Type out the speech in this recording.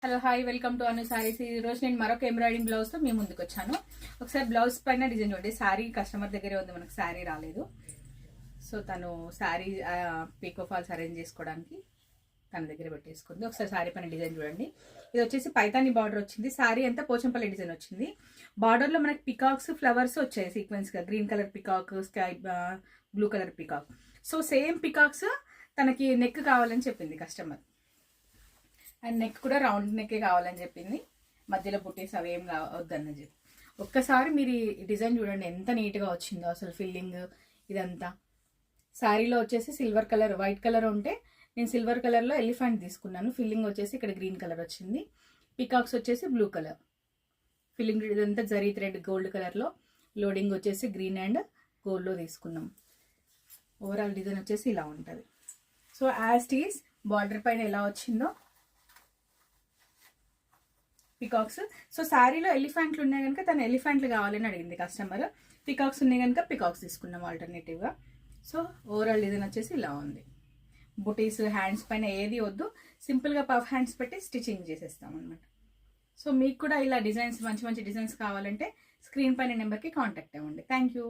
Hello hi welcome to అను సారీస్. ఈ రోజు నేను మరొక ఎంబ్రాయిడింగ్ బ్లౌజ్ తో మీ ముందుకు వచ్చాను. ఒకసారి బ్లౌజ్ పైన డిజైన్ చూడండి. శారీ కస్టమర్ దగ్గరే ఉంది, మనకు శారీ రాలేదు. సో తను శారీ పీకో ఫాల్స్ అరేంజ్ చేసుకోవడానికి తన దగ్గర పెట్టేసుకుంది. ఒకసారి శారీ పైన డిజైన్ చూడండి. ఇది వచ్చేసి పైతాని బార్డర్ వచ్చింది. శారీ అంతా పోచంపల్లి డిజైన్ వచ్చింది. బార్డర్ లో మనకి పికాక్స్ ఫ్లవర్స్ వచ్చాయి సీక్వెన్స్ గా. Green colour peacock, sky blue colour peacock. So same peacocks తనకి నెక్ కావాలని చెప్పింది కస్టమర్. అండ్ నెక్ కూడా రౌండ్ నెక్కే కావాలని చెప్పింది. మధ్యలో బుట్టీస్ అవి ఏం వద్దని చెప్పి. ఒక్కసారి మీరు ఈ డిజైన్ చూడండి ఎంత నీట్గా వచ్చిందో అసలు. ఫిల్లింగ్ ఇదంతా శారీలో వచ్చేసి సిల్వర్ కలర్, వైట్ కలర్ ఉంటే నేను సిల్వర్ కలర్లో ఎలిఫెంట్ తీసుకున్నాను. ఫిల్లింగ్ వచ్చేసి ఇక్కడ గ్రీన్ కలర్ వచ్చింది. పికాక్స్ వచ్చేసి బ్లూ కలర్. ఫిల్లింగ్ ఇదంతా జరీ థ్రెడ్ గోల్డ్ కలర్లో. లోడింగ్ వచ్చేసి గ్రీన్ అండ్ గోల్డ్లో తీసుకున్నాం. ఓవరాల్ డిజైన్ వచ్చేసి ఇలా ఉంటుంది. సో యాజ్ టీస్ బార్డర్ పైన ఎలా వచ్చిందో పికాక్స్. సో శారీలో ఎలిఫెంట్లు ఉన్నాయి కనుక తను ఎలిఫెంట్లు కావాలని అడిగింది కస్టమర్. పికాక్స్ ఉన్నాయి కనుక పికాక్స్ తీసుకున్నాం ఆల్టర్నేటివ్గా. సో ఓవరాల్ డిజైన్ వచ్చేసి ఇలా ఉంది. బుటీస్ హ్యాండ్స్ పైన ఏది వద్దు, సింపుల్గా పఫ్ హ్యాండ్స్ పెట్టి స్టిచ్చింగ్ చేసేస్తాం అనమాట. సో మీకు కూడా ఇలా డిజైన్స్ మంచి మంచి డిజైన్స్ కావాలంటే స్క్రీన్ పైన నెంబర్కి కాంటాక్ట్ అవ్వండి. Thank you.